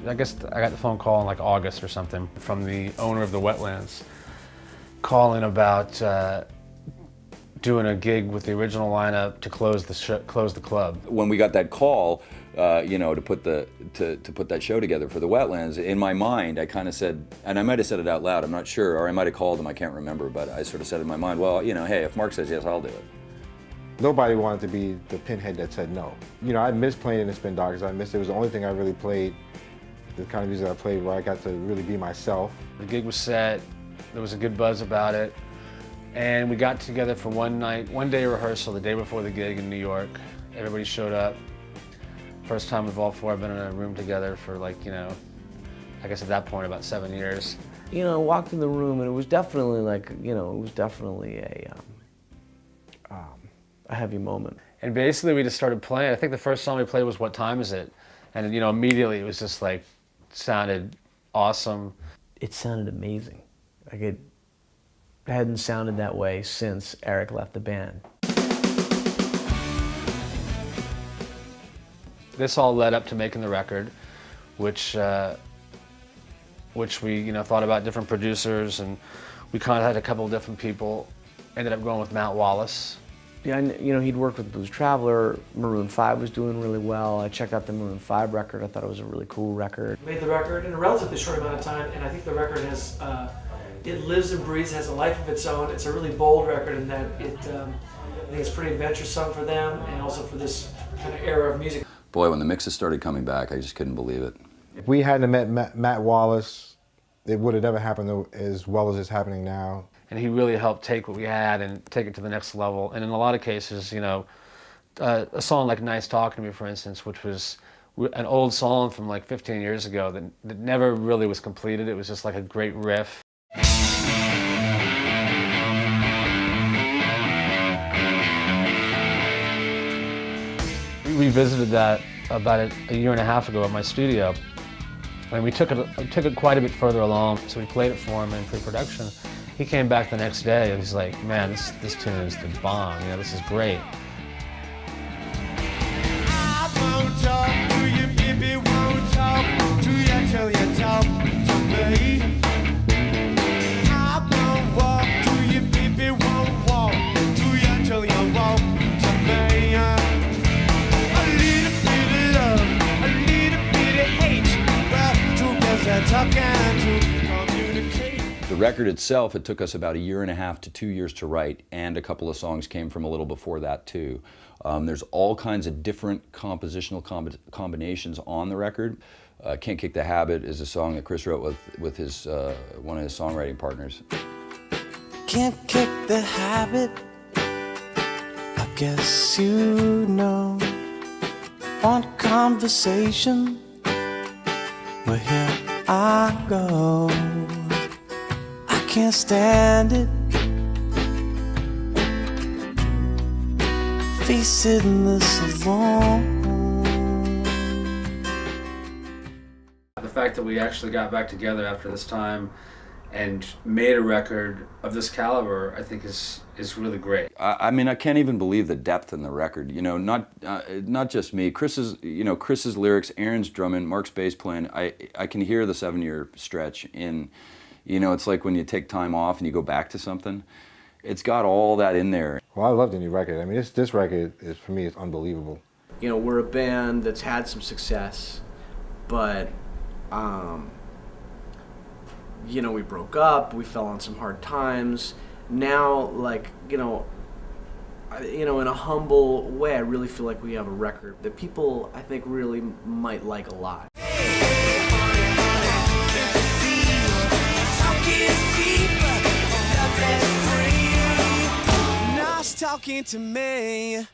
I guess I got the phone call in like August or something from the owner of the Wetlands calling about doing a gig with the original lineup to close the club. When we got that call, to put that show together for the Wetlands, in my mind, I kind of said, and I might have said it out loud, I'm not sure, or I might have called him, I can't remember, but I sort of said in my mind, well, hey, if Mark says yes, I'll do it. Nobody wanted to be the pinhead that said no. I missed playing in the Spin Doctors. It was the only thing I really played, the kind of music I played where I got to really be myself. The gig was set, there was a good buzz about it, and we got together for one day rehearsal the day before the gig in New York. Everybody showed up. First time we've all four been in a room together for I guess at that point about 7 years. Walked in the room and it was definitely a heavy moment. And basically we just started playing. I think the first song we played was What Time Is It? And immediately it was just sounded awesome. It sounded amazing. It hadn't sounded that way since Eric left the band. This all led up to making the record, which we thought about different producers, and we kind of had a couple of different people. Ended up going with Matt Wallace. Yeah, he'd worked with Blues Traveler. Maroon 5 was doing really well. I checked out the Maroon 5 record. I thought it was a really cool record. Made the record in a relatively short amount of time, and I think the record has, it lives and breathes, has a life of its own. It's a really bold record in that I think it's pretty adventuresome for them and also for this kind of era of music. Boy, when the mixes started coming back, I just couldn't believe it. If we hadn't met Matt Wallace, it would have never happened as well as it's happening now. And he really helped take what we had and take it to the next level. And in a lot of cases, a song like Nice Talking to Me, for instance, which was an old song from 15 years ago that never really was completed. It was just a great riff. We revisited that about a year and a half ago at my studio. And we took it quite a bit further along, so we played it for him in pre-production. He came back the next day and he's like, man, this tune is the bomb, this is great. I won't talk to you, baby, won't talk to you till you talk to me. I won't walk to you, baby, won't walk to you till you walk to me. A little bit of love, a little bit of hate, but two girls are talking to communicate. The record itself, it took us about 1.5 years to 2 years to write, and a couple of songs came from a little before that too. There's all kinds of different compositional combinations on the record. Can't Kick the Habit is a song that Chris wrote with his one of his songwriting partners. Can't kick the habit, I guess you know. Want conversation? Well, here I go. I can't stand it. Facing this alone. The fact that we actually got back together after this time and made a record of this caliber, I think is really great. I mean, I can't even believe the depth in the record. Not just me. Chris's lyrics, Aaron's drumming, Mark's bass playing. I can hear the 7-year stretch in. It's like when you take time off and you go back to something. It's got all that in there. Well, I love the new record. I mean, this record is, for me, it's unbelievable. We're a band that's had some success, but we broke up, we fell on some hard times. Now, in a humble way, I really feel like we have a record that people, I think, really might like a lot. Talking to me.